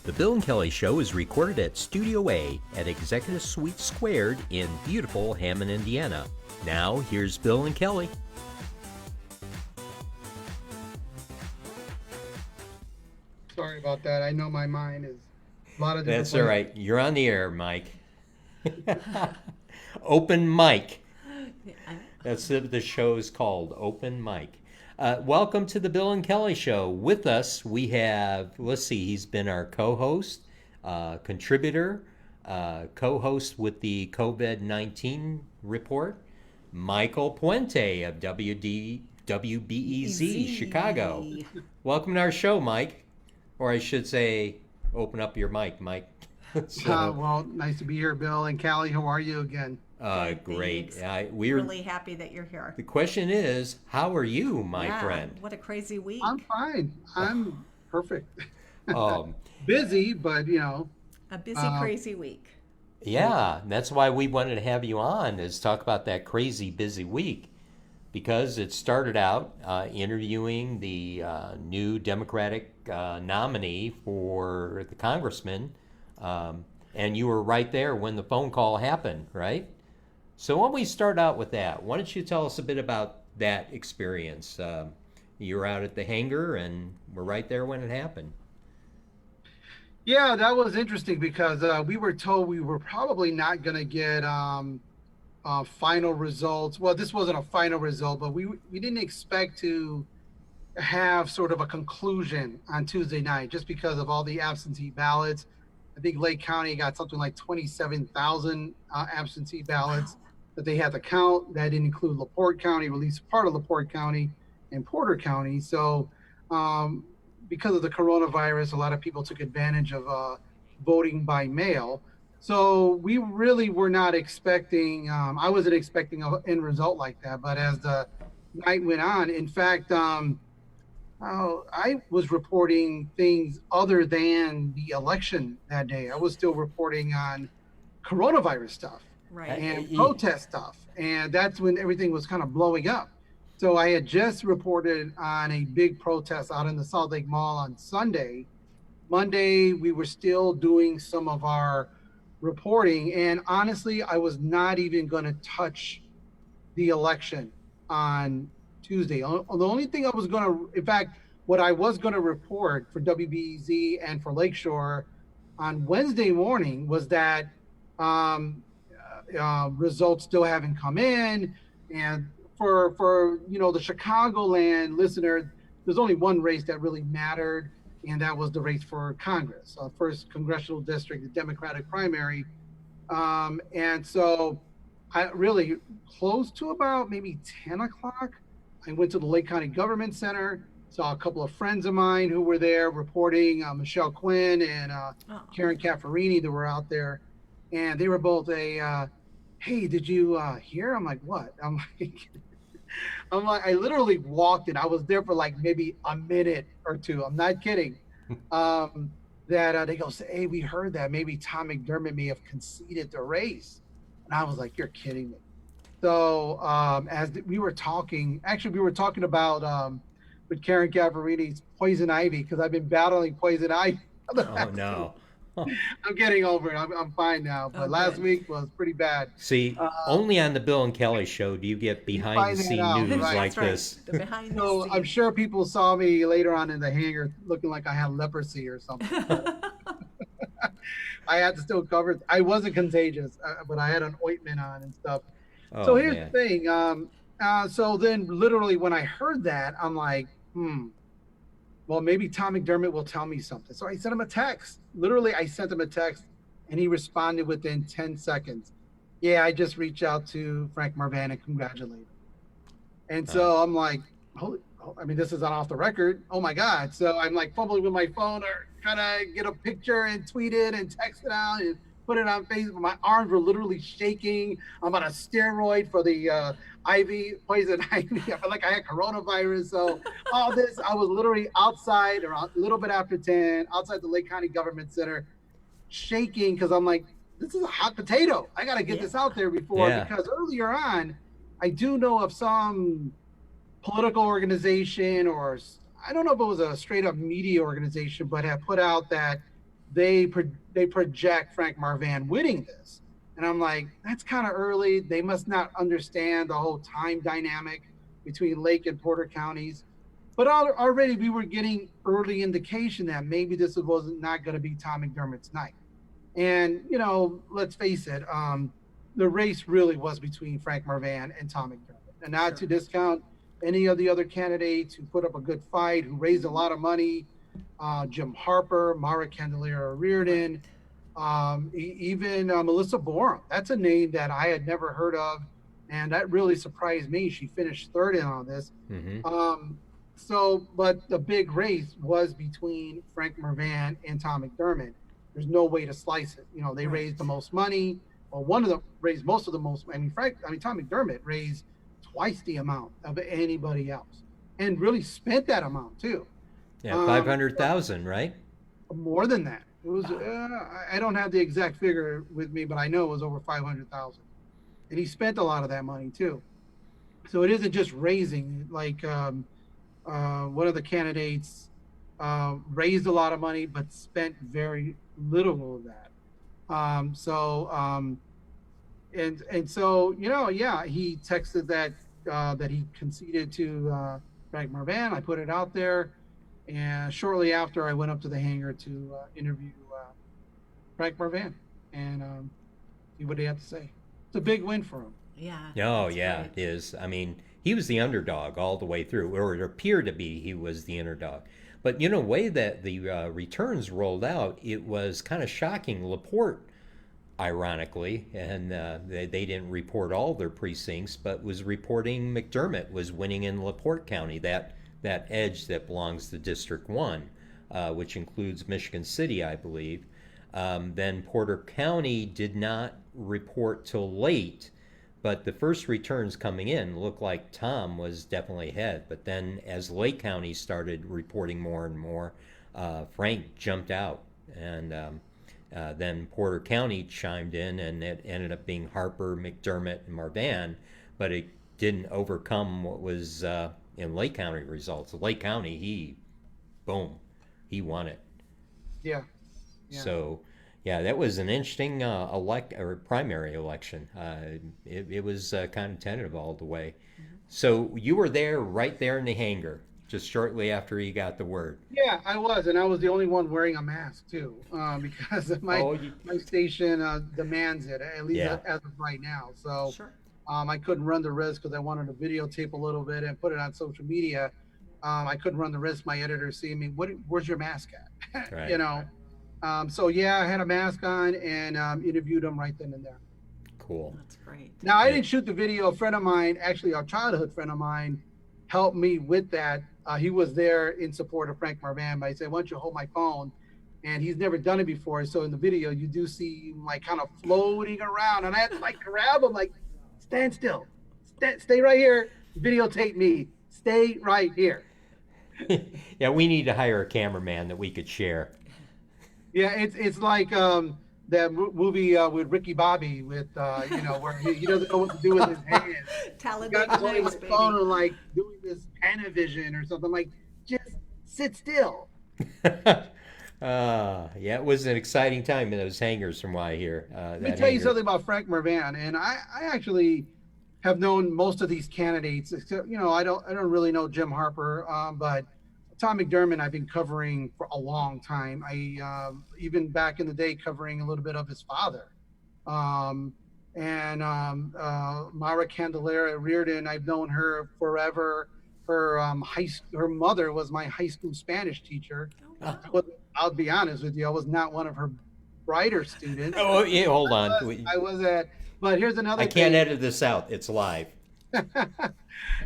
The Bill and Kelly Show is recorded at Studio A at Executive Suite Squared in beautiful Hammond, Indiana. Now, here's Bill and Kelly. Sorry about that. I know my mind is a lot of different That's all right. You're on the air, Mike. Open mic. That's what the show is called, Open Mic. Welcome to the Bill and Kelly Show. With us, we have, he's been our co-host, contributor, co-host with the COVID-19 report, Michael Puente of WBEZ Chicago. Welcome to our show, Mike. Or I should say, open up your mic, Mike. Well, nice to be here, Bill and Callie. How are you again? Great. We're really happy that you're here. The question is, how are you, my friend? What a crazy week. I'm fine. I'm perfect. Busy, but a busy, crazy week. Yeah, that's why we wanted to have you on, is talk about that crazy busy week, because it started out interviewing the new Democratic nominee for the congressman, and you were right there when the phone call happened, right? So why don't we start out with that? Why don't you tell us a bit about that experience? You were out at the hangar and were right there when it happened. Yeah, that was interesting because we were told we were probably not going to get final results. Well, this wasn't a final result, but we didn't expect to have sort of a conclusion on Tuesday night just because of all the absentee ballots. I think Lake County got something like 27,000 absentee ballots that they had to count. That didn't include LaPorte County, or at least part of LaPorte County and Porter County. So because of the coronavirus, a lot of people took advantage of voting by mail. So we really were not expecting, I wasn't expecting an end result like that. But as the night went on, in fact, I was reporting things other than the election that day. I was still reporting on coronavirus stuff, right, and protest stuff. And that's when everything was kind of blowing up. So I had just reported on a big protest out in the Salt Lake Mall on Sunday. Monday, we were still doing some of our reporting. And honestly, I was not even going to touch the election on Tuesday. The only thing I was going to, in fact, what I was going to report for WBEZ and for Lakeshore on Wednesday morning was that results still haven't come in. And for the Chicagoland listener, there's only one race that really mattered, and that was the race for Congress, first congressional district, the Democratic primary. And so I really close to about maybe 10 o'clock. I went to the Lake County Government Center, saw a couple of friends of mine who were there reporting, Michelle Quinn and Karen Cafferini, that were out there. And they were both hey, did you hear? I'm like, what? I'm like, I literally walked in. I was there for like maybe a minute or two. I'm not kidding. That they go say, hey, we heard that maybe Tom McDermott may have conceded the race. And I was like, you're kidding me. So we were talking about with Karen Cafferini's poison ivy, because I've been battling poison ivy. Oh, no. I'm getting over it. I'm fine now. But last week was pretty bad. See, only on the Bill and Kelly Show do you get behind-the-scene news like this. So I'm sure people saw me later on in the hangar looking like I had leprosy or something. I had to still cover it. I wasn't contagious, but I had an ointment on and stuff. Oh, so here's the thing. So then literally when I heard that, I'm like, well, maybe Tom McDermott will tell me something. So I sent him a text. Literally, I sent him a text, and he responded within 10 seconds. Yeah, I just reached out to Frank Marvan and congratulated him. And so I'm like, this is not off the record. Oh, my God. So I'm like fumbling with my phone or kind of get a picture and tweet it and text it out and put it on Facebook. My arms were literally shaking. I'm on a steroid for the poison ivy. I felt like I had coronavirus. So all this, I was literally outside around a little bit after 10, outside the Lake County Government Center, shaking because I'm like, this is a hot potato. I got to get this out there because earlier on, I do know of some political organization, or I don't know if it was a straight up media organization, but had put out that they project Frank Marvan winning this. And I'm like, that's kind of early. They must not understand the whole time dynamic between Lake and Porter counties. But already we were getting early indication that maybe this was not going to be Tom McDermott's night. And, let's face it, the race really was between Frank Marvan and Tom McDermott. And not to discount any of the other candidates who put up a good fight, who raised a lot of money, Jim Harper, Mara Candelaria Reardon, even Melissa Borum. That's a name that I had never heard of. And that really surprised me. She finished third in on this. Mm-hmm. But the big race was between Frank Marvan and Tom McDermott. There's no way to slice it. They raised the most money, or one of them raised most of the most. Tom McDermott raised twice the amount of anybody else, and really spent that amount too. Yeah, 500,000, right? More than that. It was. I don't have the exact figure with me, but I know it was over 500,000, and he spent a lot of that money too. So it isn't just raising like. One of the candidates raised a lot of money but spent very little of that. He texted that he conceded to Frank Marvan. I put it out there, and shortly after I went up to the hangar to interview Frank Marvan and see what he had to say. It's a big win for him. Yeah. Oh, yeah, it is. I mean, he was the underdog all the way through, or it appeared to be he was the underdog. But, way that the returns rolled out, it was kind of shocking. Laporte, ironically, and they didn't report all their precincts, but was reporting McDermott was winning in Laporte County, that edge that belongs to District 1, which includes Michigan City, I believe. Then Porter County did not report till late. But the first returns coming in looked like Tom was definitely ahead. But then as Lake County started reporting more and more, Frank jumped out. And then Porter County chimed in, and it ended up being Harper, McDermott, and Marvan. But it didn't overcome what was in Lake County results. Lake County, he won it. Yeah. So... yeah, that was an interesting primary election. It was kind of tentative all the way. Mm-hmm. So you were there, right there in the hangar, just shortly after you got the word. Yeah, I was, and I was the only one wearing a mask too, because my station demands it, at least as of right now. So sure. I couldn't run the risk because I wanted to videotape a little bit and put it on social media. I couldn't run the risk my editor seeing me. Where's your mask at? Right. I had a mask on and interviewed him right then and there. Cool. That's great. Now, I didn't shoot the video. A friend of mine, actually a childhood friend of mine, helped me with that. He was there in support of Frank Marvan, but I said, why don't you hold my phone? And he's never done it before. So in the video, you do see him like kind of floating around. And I had to like grab him, like, stand still. Stay right here. Videotape me. Stay right here. Yeah, we need to hire a cameraman that we could share. Yeah, it's like that movie with Ricky Bobby with where he doesn't know what to do with his hands. Talladega Got holding Nights, his baby. phone and like doing this Panavision or something. Like, just sit still. Yeah, it was an exciting time in those hangars from what I hear. Let me tell you something about Frank Marvan, and I actually have known most of these candidates. Except, I don't really know Jim Harper, but Tom McDermott I've been covering for a long time. I even back in the day covering a little bit of his father. Mara Candelaria Reardon, I've known her forever. Her mother was my high school Spanish teacher. But I'll be honest with you, I was not one of her brighter students. Oh, yeah, hold on. I was at, but here's another I can't edit this out. It's live.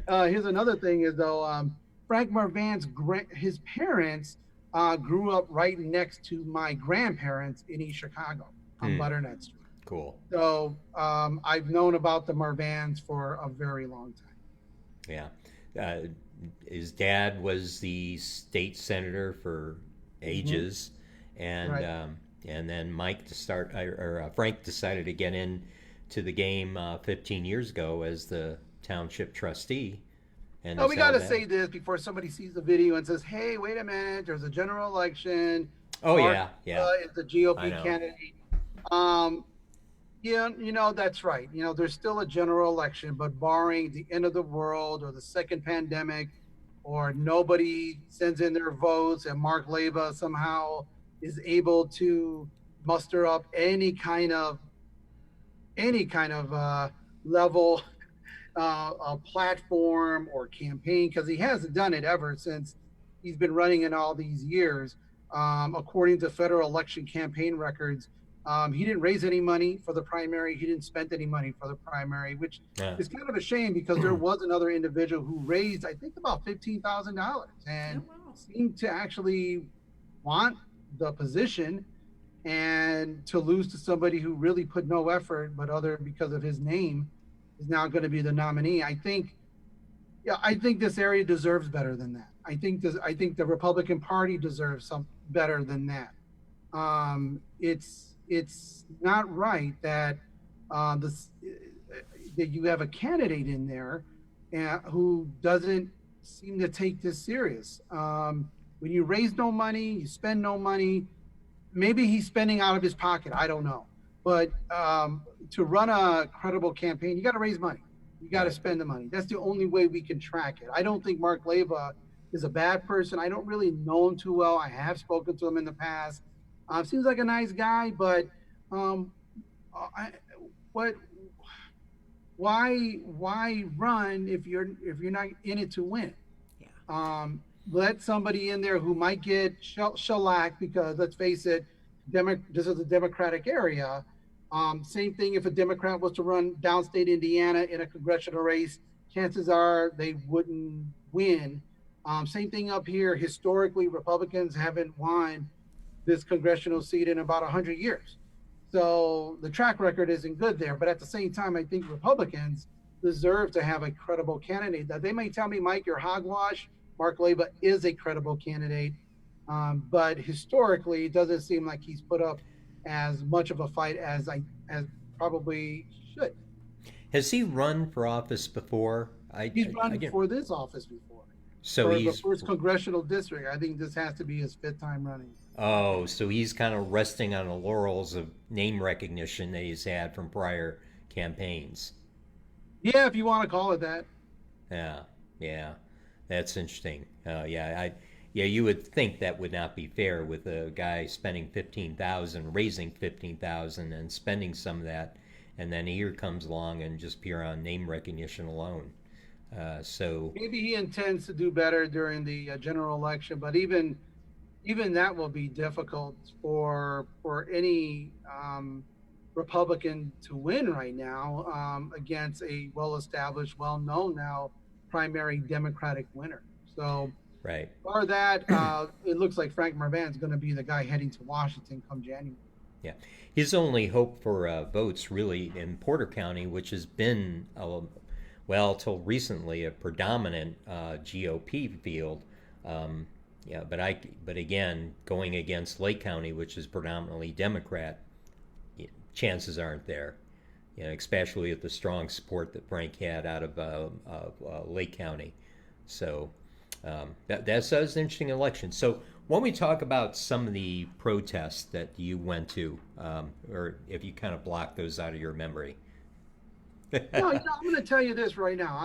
Here's another thing is though, Frank Marvan's his parents grew up right next to my grandparents in East Chicago on Butternut Street. Cool. So I've known about the Marvans for a very long time. Yeah. His dad was the state senator for ages, and Right. And then Frank decided to get into the game 15 years ago as the township trustee. And we got to say this before somebody sees the video and says, hey, wait a minute, there's a general election. Oh Mark yeah, yeah, is the I GOP know. candidate. Um, yeah, that's right. There's still a general election, but barring the end of the world or the second pandemic, or nobody sends in their votes and Mark Leva somehow is able to muster up any kind of level a platform or campaign, because he hasn't done it ever since he's been running in all these years. According to federal election campaign records, he didn't raise any money for the primary. He didn't spend any money for the primary, which Yeah. is kind of a shame because there was another individual who raised, I think, about $15,000 Oh, and wow. seemed to actually want the position, and to lose to somebody who really put no effort, but other because of his name, is now going to be the nominee. I think this area deserves better than that. I think the Republican Party deserves some better than that. It's not right that this that you have a candidate in there who doesn't seem to take this serious. When you raise no money, you spend no money. Maybe he's spending out of his pocket. I don't know. But to run a credible campaign, you got to raise money. You got to Right. spend the money. That's the only way we can track it. I don't think Mark Leva is a bad person. I don't really know him too well. I have spoken to him in the past. Seems like a nice guy, but um, I, what? Why run if you're not in it to win? Yeah. Let somebody in there who might get shellacked, because let's face it, this is a Democratic area. Same thing if a Democrat was to run downstate Indiana in a congressional race, chances are they wouldn't win. Same thing up here. Historically, Republicans haven't won this congressional seat in about 100 years. So the track record isn't good there. But at the same time, I think Republicans deserve to have a credible candidate. That they may tell me, Mike, you're hogwash. Mark Leva is a credible candidate. But historically, it doesn't seem like he's put up as much of a fight as probably should. Has he run for office before? He's I run get for this office before, so for the he's first congressional district. I think this has to be his fifth time running. oh, so he's kind of resting on the laurels of name recognition that he's had from prior campaigns. Yeah, if you want to call it that. Yeah, yeah, that's interesting. Yeah, you would think that would not be fair with a guy spending 15,000, raising 15,000, and spending some of that, and then a year comes along and just pure on name recognition alone. So Maybe he intends to do better during the general election, but even that will be difficult for any Republican to win right now, against a well-established, well-known now primary Democratic winner. So, right, for that, it looks like Frank Marvan's going to be the guy heading to Washington come January. yeah, his only hope for votes really in Porter County, which has been well till recently a predominant GOP field. Um, yeah, but again, going against Lake County, which is predominantly Democrat, chances aren't there. You know, especially with the strong support that Frank had out of Lake County. So that's an interesting election. So when we talk about some of the protests that you went to, or if you kind of block those out of your memory. No, I'm going to tell you this right now.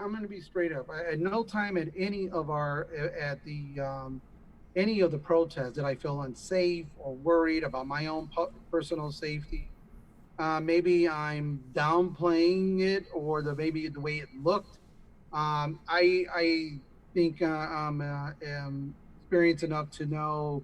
I'm going to be straight up. At no time at any of the protests did I feel unsafe or worried about my own personal safety. Maybe I'm downplaying it, or maybe the way it looked. I think am experienced enough to know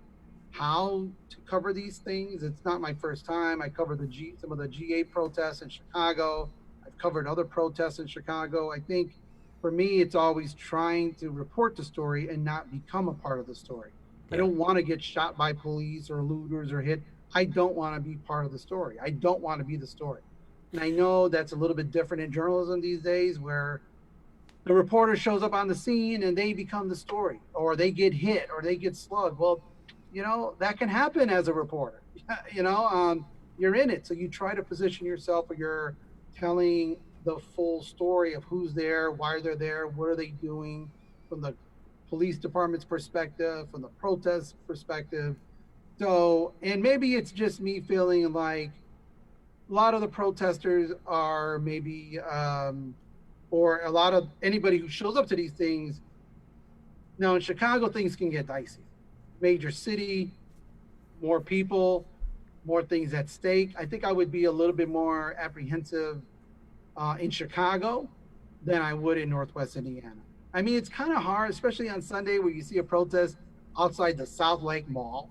how to cover these things. It's not my first time. I covered some of the GA protests in Chicago. I've covered other protests in Chicago. I think for me, it's always trying to report the story and not become a part of the story. I Yeah, don't want to get shot by police or looters or hit. I don't want to be part of the story. I don't want to be the story. And I know that's a little bit different in journalism these days, where the reporter shows up on the scene and they become the story, or they get hit or they get slugged. Well, that can happen as a reporter. you know, you're in it. So you try to position yourself, or you're telling the full story of who's there, why they're there, what are they doing, from the police department's perspective, from the protest perspective. So, and maybe it's just me feeling like a lot of the protesters are maybe, or a lot of anybody who shows up to these things. Now, in Chicago, things can get dicey. Major city, more people, more things at stake. I think I would be a little bit more apprehensive in Chicago than I would in Northwest Indiana. I mean, it's kind of hard, especially on Sunday where you see a protest outside the South Lake Mall.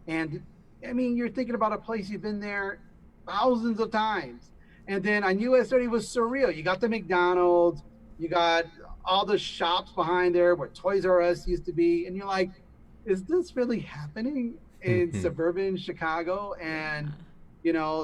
And I mean, you're thinking about a place you've been there thousands of times. And then on US 30 was surreal. You got the McDonald's, you got all the shops behind there where Toys R Us used to be. And you're like, is this really happening in suburban Chicago and,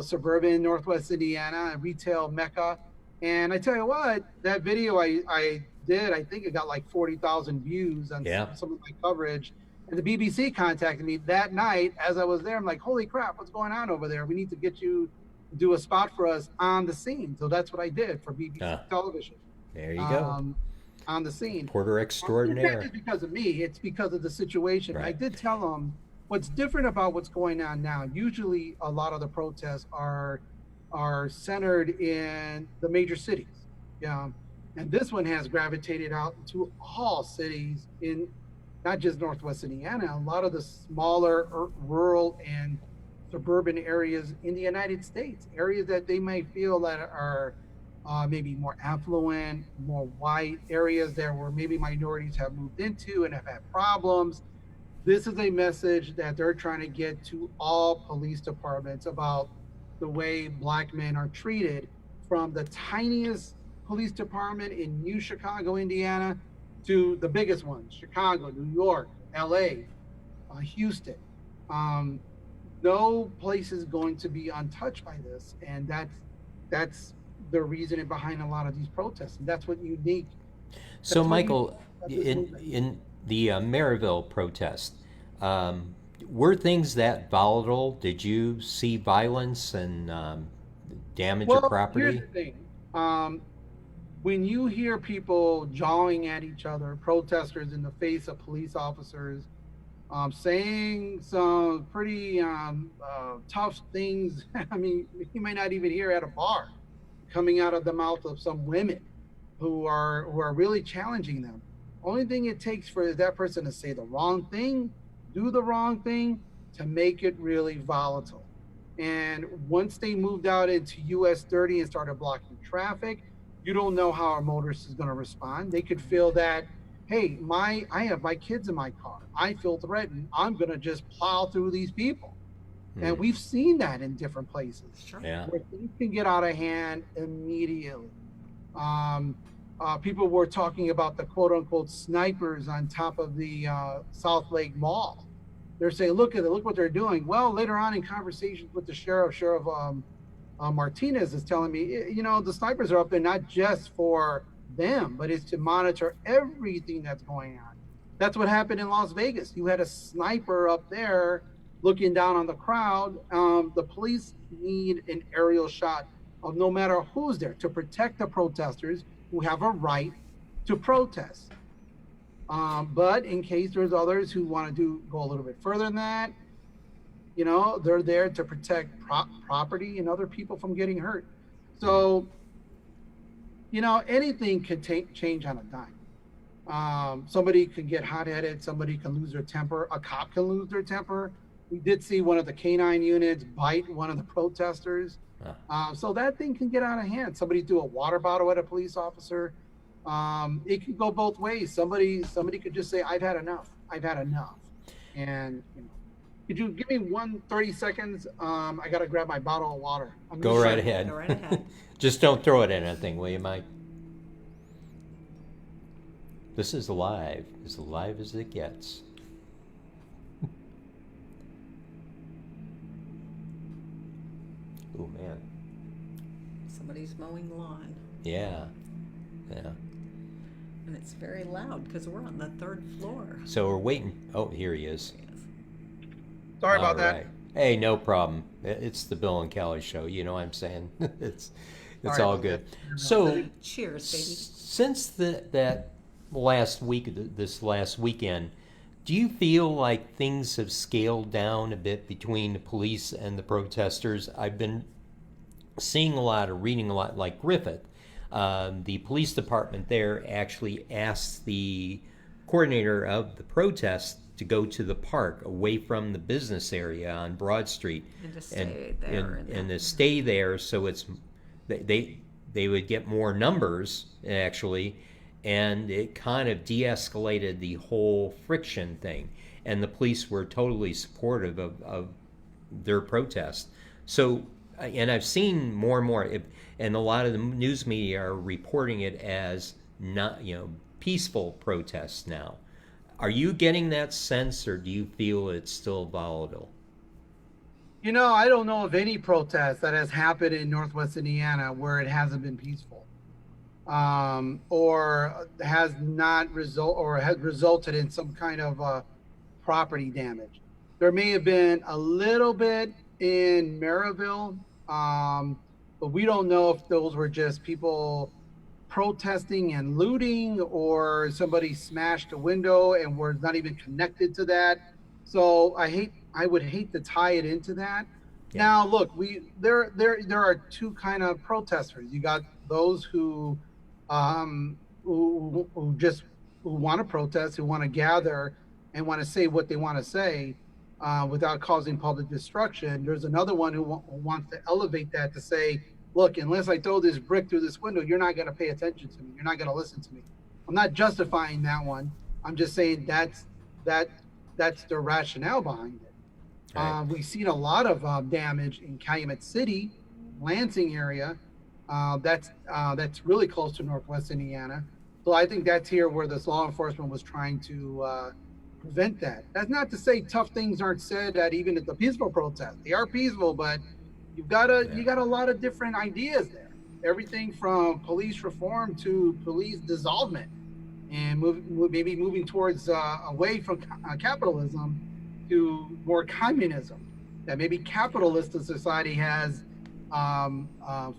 suburban Northwest Indiana, retail Mecca? And I tell you what, that video I did, I think it got like 40,000 views on some of my coverage. And the BBC contacted me that night as I was there. I'm like, holy crap, what's going on over there? We need to get you to do a spot for us on the scene. So that's what I did for BBC television. There you go. On the scene. Reporter extraordinaire. It's not just because of me, it's because of the situation. Right. I did tell them what's different about what's going on now. Usually a lot of the protests are centered in the major cities. Yeah. And this one has gravitated out to all cities in not just Northwest Indiana, a lot of the smaller rural and suburban areas in the United States, areas that they might feel that are maybe more affluent, more white, areas there where maybe minorities have moved into and have had problems. This is a message that they're trying to get to all police departments about the way Black men are treated, from the tiniest police department in New Chicago, Indiana, to the biggest ones, Chicago, New York, LA, Houston. No place is going to be untouched by this. And that's the reasoning behind a lot of these protests. And that's what unique. So Michael, in the Maryville protest, were things that volatile? Did you see violence and damage of property? Here's the thing. When you hear people jawing at each other, protesters in the face of police officers, saying some pretty tough things, I mean, you might not even hear at a bar, coming out of the mouth of some women who are really challenging them. Only thing it takes for that person to say the wrong thing, do the wrong thing, to make it really volatile. And once they moved out into US 30 and started blocking traffic, you don't know how a motorist is going to respond. They could feel that, hey, I have my kids in my car. I feel threatened. I'm going to just plow through these people. And we've seen that in different places. Sure. Yeah. Where things can get out of hand immediately. People were talking about the quote unquote snipers on top of the South Lake Mall. They're saying, look what they're doing. Well, later on in conversations with the Sheriff Martinez is telling me, the snipers are up there not just for them, but it's to monitor everything that's going on. That's what happened in Las Vegas. You had a sniper up there looking down on the crowd. The police need an aerial shot of no matter who's there to protect the protesters who have a right to protest. But in case there's others who want to go a little bit further than that, they're there to protect property and other people from getting hurt. So, anything could change on a dime. Somebody can get hot-headed. Somebody can lose their temper. A cop can lose their temper. We did see one of the canine units bite one of the protesters. So that thing can get out of hand. Somebody threw a water bottle at a police officer. It could go both ways. Somebody could just say, I've had enough. And, could you give me 30 seconds? I got to grab my bottle of water. Go right ahead. Go right ahead. Just don't throw it in anything, will you, Mike? This is live, as live as it gets. Oh, man. Somebody's mowing lawn. Yeah. And it's very loud because we're on the 3rd floor. So we're waiting. Oh, here he is. Sorry about that. Right. Hey, no problem. It's the Bill and Kelly show. You know what I'm saying? it's all good. So, cheers, baby. Since that last week, this last weekend, Do you feel like things have scaled down a bit between the police and the protesters? I've been seeing a lot or reading a lot, like Griffith. The police department there actually asked the coordinator of the protest to go to the park away from the business area on Broad Street And to stay there. and to stay there so it's they would get more numbers actually, and it kind of de-escalated the whole friction thing, and the police were totally supportive of their protest. So, and I've seen more and more, and a lot of the news media are reporting it as not, peaceful protests now. Are you getting that sense, or do you feel it's still volatile? I don't know of any protest that has happened in Northwest Indiana where it hasn't been peaceful, or has not result or has resulted in some kind of property damage. There may have been a little bit in Maryville, but we don't know if those were just people protesting and looting, or somebody smashed a window and we're not even connected to that. So I would hate to tie it into that. Yeah. Now, look, there are two kind of protesters. You got those who just who want to protest, who want to gather and want to say what they want to say without causing public destruction. There's another one who wants to elevate that to say, look, unless I throw this brick through this window, you're not going to pay attention to me. You're not going to listen to me. I'm not justifying that one. I'm just saying that's the rationale behind it. Right. We've seen a lot of damage in Calumet City, Lansing area. That's really close to Northwest Indiana. So I think that's here where this law enforcement was trying to prevent that. That's not to say tough things aren't said at even at the peaceful protests. They are peaceful, but you got a lot of different ideas there. Everything from police reform to police dissolvement, and maybe moving towards away from capitalism to more communism. That maybe capitalist society has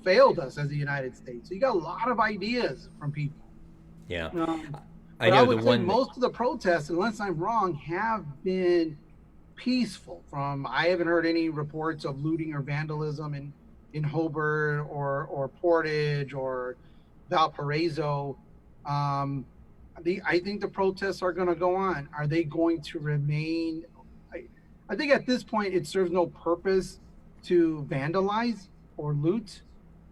failed us as the United States. So you got a lot of ideas from people. Yeah. But I would say most of the protests, unless I'm wrong, have been peaceful. I haven't heard any reports of looting or vandalism in Hobart or Portage or Valparaiso. I think the protests are going to go on. Are they going to remain? I think at this point it serves no purpose to vandalize or loot.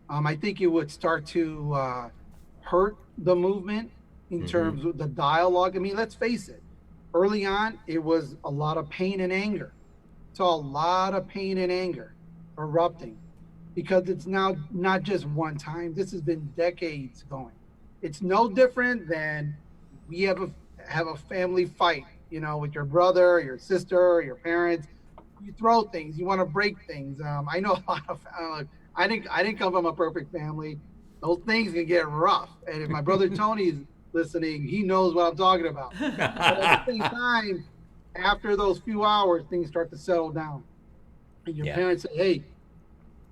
I think it would start to hurt the movement in terms of the dialogue. I mean, let's face it. Early on, it was a lot of pain and anger. Saw a lot of pain and anger erupting because it's now not just one time. This has been decades going. It's no different than we have a family fight, with your brother, your sister, your parents. You throw things. You want to break things. I know a lot of. I didn't come from a perfect family. Those things can get rough. And if my brother Tony's listening, he knows what I'm talking about. But at the same time, after those few hours, things start to settle down. And your parents say, hey,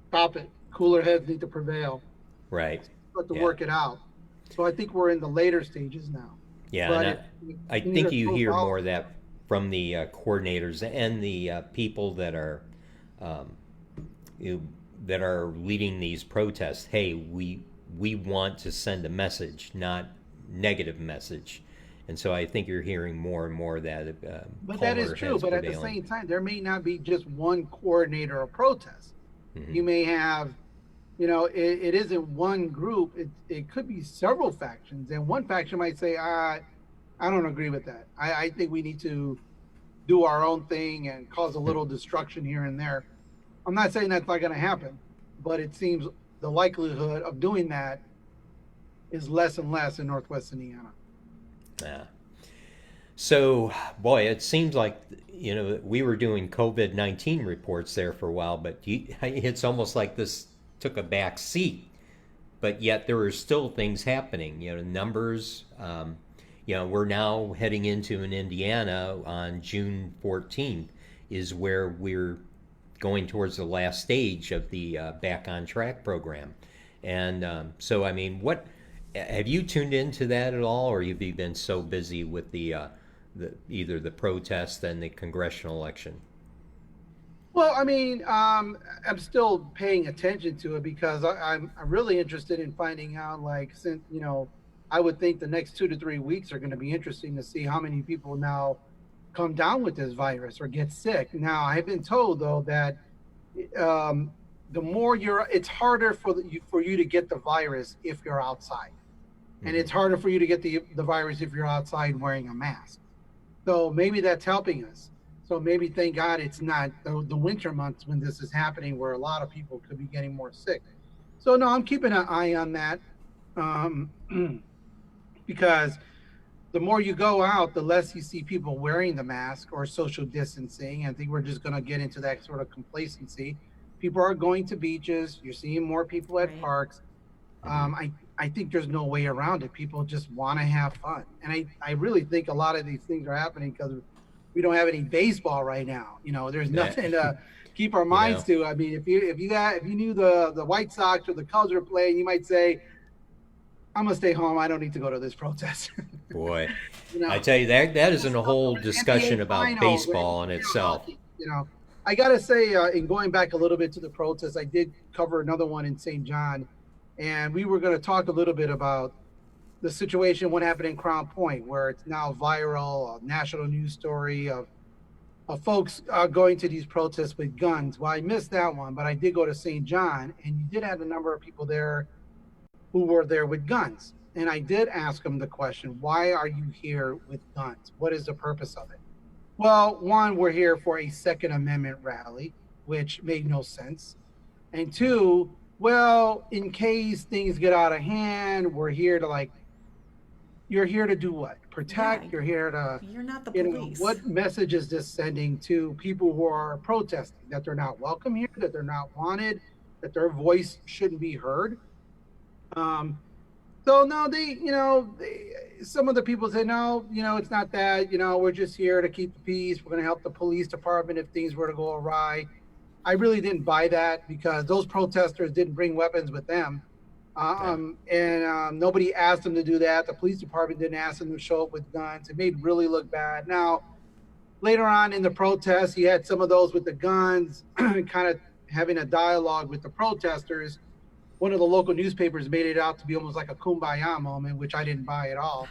stop it. Cooler heads need to prevail. Right. Start to work it out. So I think we're in the later stages now. Yeah, I think you hear more of that from the coordinators and the people that are leading these protests. Hey, we want to send a message, not negative message. And so I think you're hearing more and more that but that is true, but at the same time there may not be just one coordinator of protest. You may have it isn't one group. It could be several factions, and one faction might say I don't agree with that. I think we need to do our own thing and cause a little destruction here and there. I'm not saying that's not going to happen, but it seems the likelihood of doing that is less and less in Northwest Indiana. Yeah. So, boy, it seems like, we were doing COVID-19 reports there for a while, but it's almost like this took a back seat. But yet there are still things happening, numbers. We're now heading into in Indiana on June 14th is where we're going towards the last stage of the Back on Track program. And so, I mean, what have you tuned into that at all, or have you been so busy with the either the protest and the congressional election? Well, I mean, I'm still paying attention to it because I'm really interested in finding out, like, since, I would think the next 2 to 3 weeks are going to be interesting to see how many people now come down with this virus or get sick. Now, I've been told, though, that um, the more it's harder for you to get the virus if you're outside. And Mm-hmm. it's harder for you to get the virus if you're outside wearing a mask. So maybe that's helping us. So maybe thank God it's not the winter months when this is happening, where a lot of people could be getting more sick. So no, I'm keeping an eye on that, um, because the more you go out, the less you see people wearing the mask or social distancing. I think we're just going to get into that sort of complacency. People are going to beaches. You're seeing more people at Right. parks. Mm-hmm. I think there's no way around it. People just want to have fun. And I really think a lot of these things are happening because we don't have any baseball right now. There's That, nothing to keep our you minds know, to. I mean, if you knew the White Sox or the Cubs were playing, you might say, I'm gonna stay home. I don't need to go to this protest. boy, you know, I tell you that isn't a whole NBA discussion about finals and baseball in itself. hockey. I gotta say, in going back a little bit to the protest, I did cover another one in St. John, and we were going to talk a little bit about the situation, what happened in Crown Point, where it's now viral, a national news story of folks going to these protests with guns. Well, I missed that one, but I did go to St. John, and you did have a number of people there who were there with guns. And I did ask them the question, why are you here with guns? What is the purpose of it? Well, one, we're here for a Second Amendment rally, which made no sense. And two, well, in case things get out of hand, we're here to, like, you're here to do what? Yeah, Protect? You're here to, you're not the police. what message is this sending to people who are protesting? That they're not welcome here, that they're not wanted, that their voice shouldn't be heard? Um, so no, some of the people say, no, it's not that, we're just here to keep the peace. We're going to help the police department if things were to go awry. I really didn't buy that because those protesters didn't bring weapons with them. Yeah. And nobody asked them to do that. The police department didn't ask them to show up with guns. It made really look bad. Now, later on in the protest, you had some of those with the guns kind of having a dialogue with the protesters. One of the local newspapers made it out to be almost like a kumbaya moment, which I didn't buy at all.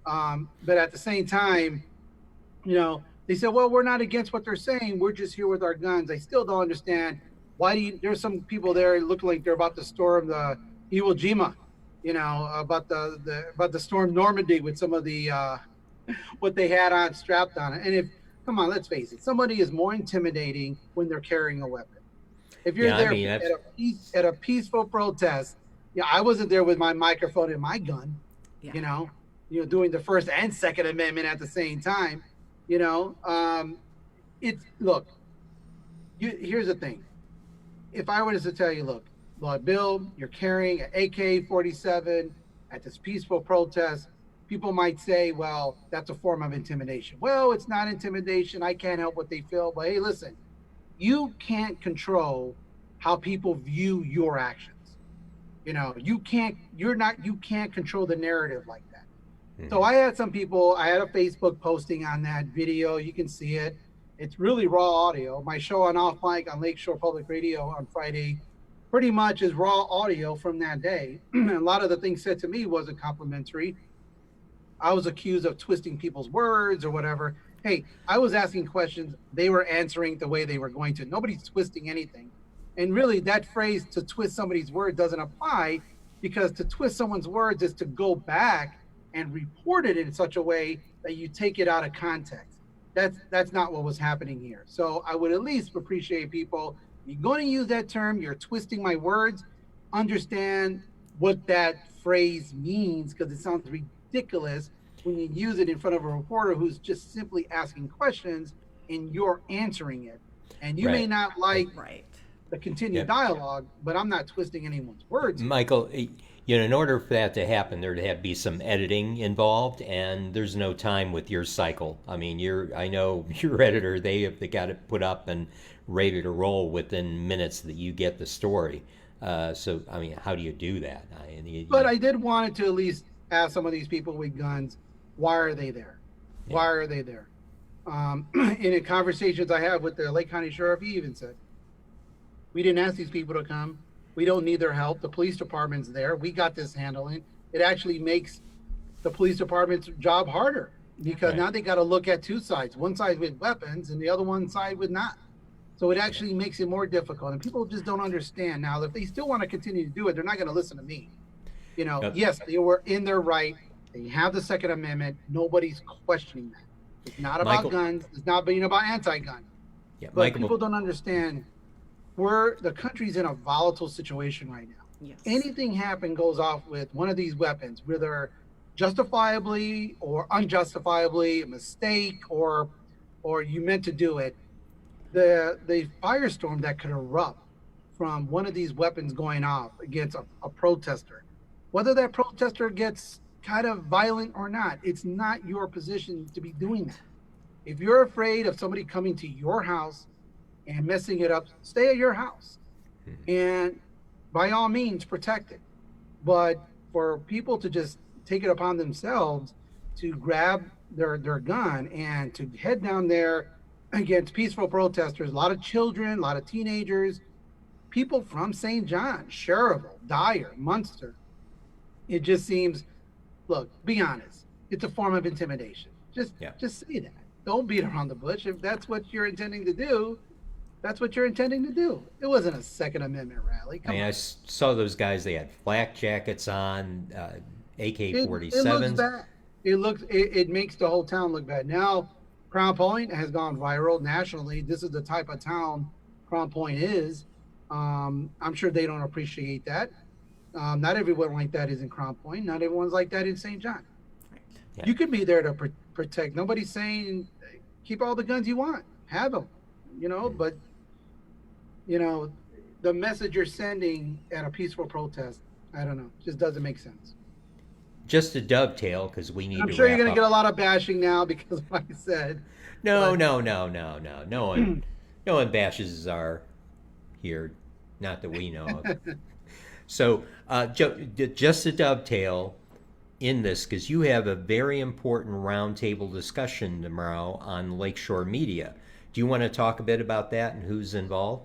But at the same time, they said, well, we're not against what they're saying. We're just here with our guns. I still don't understand there's some people there looking like they're about to storm the Iwo Jima, about about the storm Normandy with some of the, what they had on strapped on it. And come on, let's face it, somebody is more intimidating when they're carrying a weapon. If you're Yeah, I there mean, at a peaceful protest, I wasn't there with my microphone and my gun, Yeah. doing the First and Second Amendment at the same time. It's look. Here's the thing. If I were to tell you, look, Bill, you're carrying an AK-47 at this peaceful protest, people might say, well, that's a form of intimidation. Well, it's not intimidation. I can't help what they feel. But hey, listen, you can't control how people view your actions. You can't control the narrative like that. So I had some people, I had a Facebook posting on that video. You can see it. It's really raw audio. My show on Off Mic on Lakeshore Public Radio on Friday pretty much is raw audio from that day. And a lot of the things said to me wasn't complimentary. I was accused of twisting people's words or whatever. Hey, I was asking questions. They were answering the way they were going to. Nobody's twisting anything. And really, that phrase, to twist somebody's word, doesn't apply, because to twist someone's words is to go back and report it in such a way that you take it out of context. That's not what was happening here. So I would at least appreciate people, you're going to use that term, you're twisting my words, understand what that phrase means, because it sounds ridiculous when you use it in front of a reporter who's just simply asking questions and you're answering it. And you may Right. not like Right. the continued Yeah. dialogue, but I'm not twisting anyone's words. Michael, in order for that to happen, there'd have to be some editing involved, and there's no time with your cycle. I mean, I know your editor, they got it put up and ready to roll within minutes that you get the story. So, I mean, how do you do that? But I did wanted to at least ask some of these people with guns, why are they there? Yeah. Why are they there? In the conversations I have with the Lake County Sheriff, he even said, we didn't ask these people to come. We don't need their help. The police department's there. We got this handling. It actually makes the police department's job harder because Right. now they got to look at two sides, one side with weapons and the other one side with not. So it Yeah. actually makes it more difficult. And people just don't understand. Now, if they still want to continue to do it, they're not going to listen to me. Yep. Yes, they were in their right. They have the Second Amendment. Nobody's questioning that. It's not about Michael. guns. It's not being about anti-gun. Yeah. But Michael. people don't understand the country's in a volatile situation right now. Yes. Anything goes off with one of these weapons, whether justifiably or unjustifiably, a mistake or you meant to do it. The firestorm that could erupt from one of these weapons going off against a protester, whether that protester gets kind of violent or not, it's not your position to be doing that. If you're afraid of somebody coming to your house and messing it up, stay at your house and by all means protect it. But for people to just take it upon themselves to grab their gun and to head down there against peaceful protesters, a lot of children, a lot of teenagers, people from St. John, Cherville, Dyer, Munster, it just seems, look, be honest, it's a form of intimidation. Yeah. Just say that. Don't beat around the bush. If that's what you're intending to do, that's what you're intending to do. It wasn't a Second Amendment rally. I Come mean, on. saw those guys. They had flak jackets on, It looks AK-47s. bad. It makes the whole town look bad. Now, Crown Point has gone viral nationally. This is the type of town Crown Point is. I'm sure they don't appreciate that. Not everyone like that is in Crown Point. Not everyone's like that in St. John. Yeah. You can be there to protect. Nobody's saying keep all the guns you want, have them, but the message you're sending at a peaceful protest, I don't know, just doesn't make sense. Just to dovetail, because we need I'm to sure you're wrap going to get a up. lot of bashing now because of what I said. No, But no, no, no, no. No one bashes our here, not that we know of. So, just to dovetail in this, because you have a very important roundtable discussion tomorrow on Lakeshore Media. Do you want to talk a bit about that and who's involved?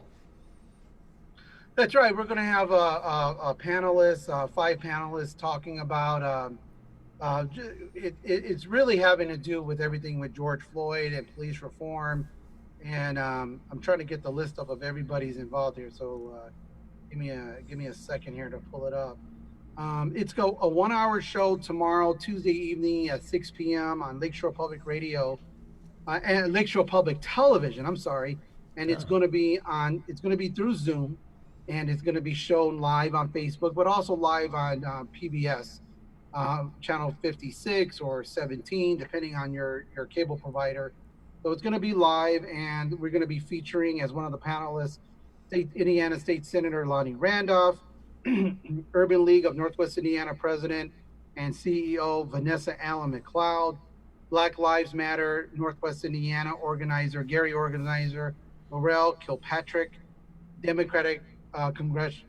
that's right. We're going to have a panelist, five panelists talking about it's really having to do with everything with George Floyd and police reform. And I'm trying to get the list up of everybody's involved here. So give me a second here to pull it up. It's a 1 hour show tomorrow, Tuesday evening at 6 p.m. on Lakeshore Public Radio and Lakeshore Public Television. I'm sorry, and it's Oh. going to be through Zoom, and it's going to be shown live on Facebook, but also live on PBS, channel 56 or 17, depending on your cable provider. So it's going to be live, and we're going to be featuring as one of the panelists, Indiana State Senator Lonnie Randolph, Urban League of Northwest Indiana President and CEO Vanessa Allen McLeod, Black Lives Matter Northwest Indiana organizer Laurel Kilpatrick, Democratic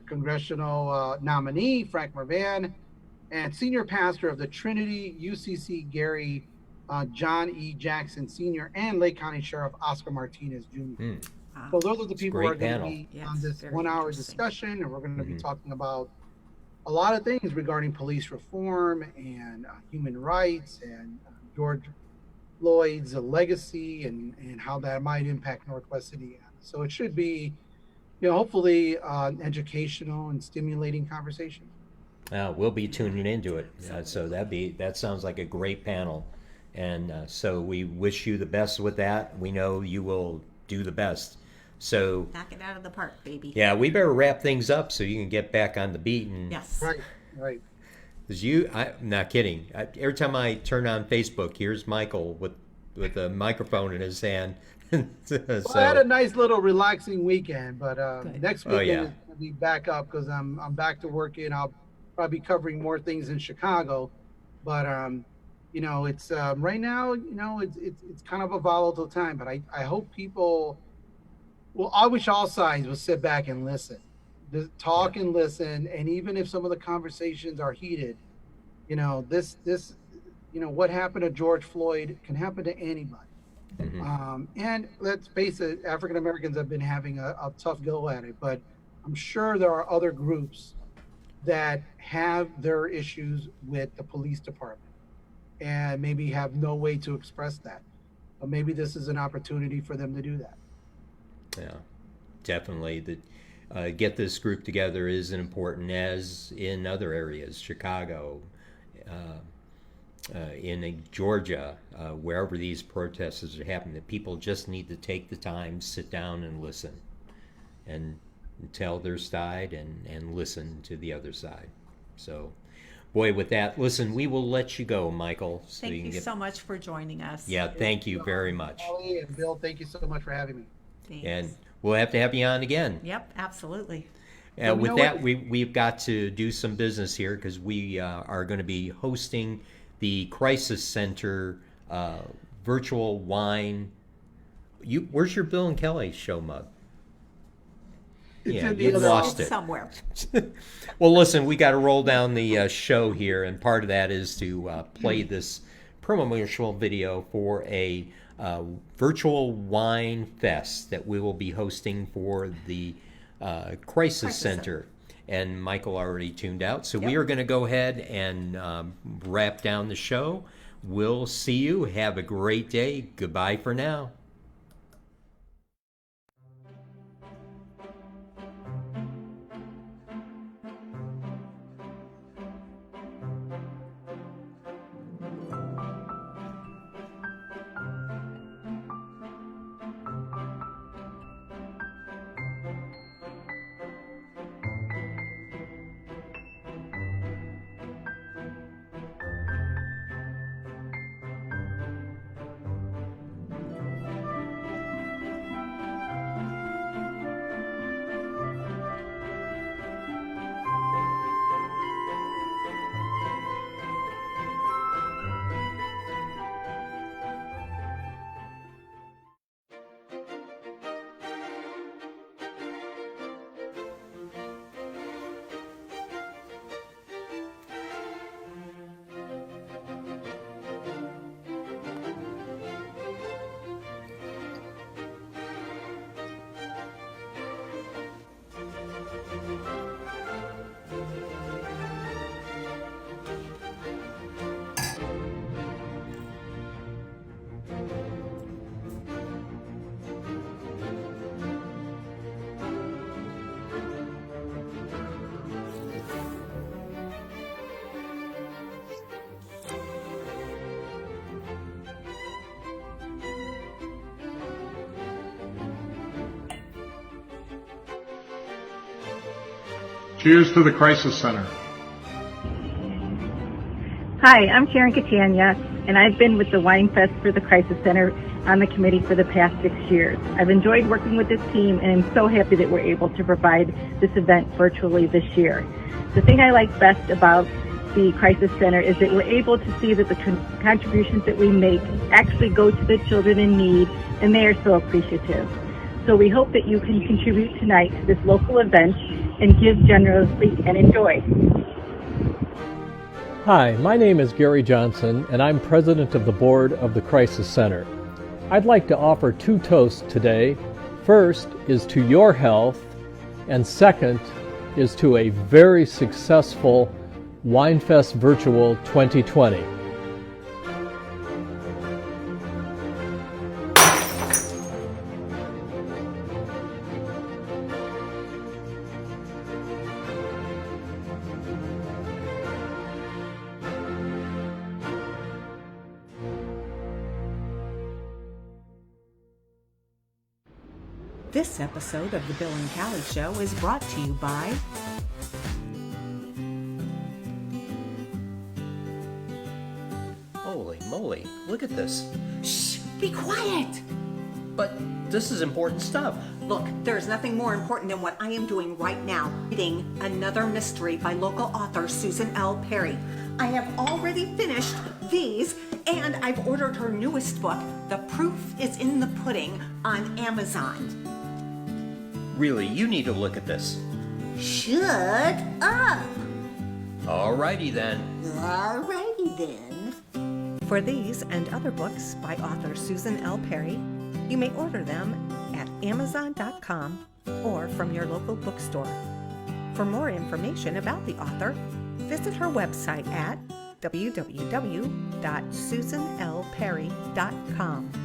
congressional nominee Frank Mervan, and senior pastor of the Trinity UCC Gary John E. Jackson Sr. and Lake County Sheriff Oscar Martinez Jr. Hmm. Wow. So those are the people who are great going to panel. be Yes, on this very 1 hour interesting. discussion, and we're going to be Mhm. talking about a lot of things regarding police reform and human rights and George Floyd's legacy and how that might impact Northwest Indiana. So it should be, hopefully educational and stimulating conversation. We'll be tuning into it. So that sounds like a great panel, and so we wish you the best with that. We know you will do the best. So Knock it out of the park, baby. yeah, we better wrap things up so you can get back on the beat. And Yes. Right. because I'm not kidding. Every time I turn on Facebook, here's Michael with a microphone in his hand. Well, I had a nice little relaxing weekend, but Good. next Oh, weekend yeah. is going to be back up because I'm back to working. I'll probably be covering more things in Chicago, but it's right now, it's kind of a volatile time. But I hope people, well, I wish all sides would sit back and listen, just talk and listen, and even if some of the conversations are heated, this what happened to George Floyd can happen to anybody. Hmm. And let's face it, African Americans have been having a tough go at it, but I'm sure there are other groups that have their issues with the police department and maybe have no way to express that. But maybe this is an opportunity for them to do that. Yeah, definitely. Get this group together is important as in other areas, Chicago, in Georgia, wherever these protests are happening. That people just need to take the time, sit down, and listen, and tell their side and listen to the other side. So, boy, with that, listen, we will let you go, Michael. So Thank you can you get. so much for joining us. Yeah, thank you very much. Holly and Bill, thank you so much for having me. Thanks. And we'll have to have you on again. Yep, absolutely. So With know that, what? we've got to do some business here because we are going to be hosting the Crisis Center virtual wine. Where's your Bill and Kelly show mug? It's Yeah, in the you other lost office. it. Somewhere. Well, listen, we got to roll down the show here, and part of that is to play this promotional video for a virtual wine fest that we will be hosting for the Crisis Center. And Michael already tuned out, so we Yep. are going to go ahead and wrap down the show. We'll see you. Have a great day. Goodbye for now. Cheers to the Crisis Center. Hi, I'm Sharon Catania, and I've been with the Wine Fest for the Crisis Center on the committee for the past 6 years. I've enjoyed working with this team, and I'm so happy that we're able to provide this event virtually this year. The thing I like best about the Crisis Center is that we're able to see that the contributions that we make actually go to the children in need, and they are so appreciative. So we hope that you can contribute tonight to this local event and give generously and enjoy. Hi, my name is Gary Johnson, and I'm president of the board of the Crisis Center. I'd like to offer 2 toasts today. First is to your health, and second is to a very successful WineFest Virtual 2020. This episode of The Bill and Callie Show is brought to you by Holy moly, look at this. Shh! Be quiet! But this is important stuff. Look, there is nothing more important than what I am doing right now, reading Another Mystery by local author Susan L. Perry. I have already finished these, and I've ordered her newest book, The Proof is in the Pudding, on Amazon. Really, you need to look at this. Shut up! Alrighty then. Alrighty then. For these and other books by author Susan L. Perry, you may order them at Amazon.com or from your local bookstore. For more information about the author, visit her website at www.susanlperry.com.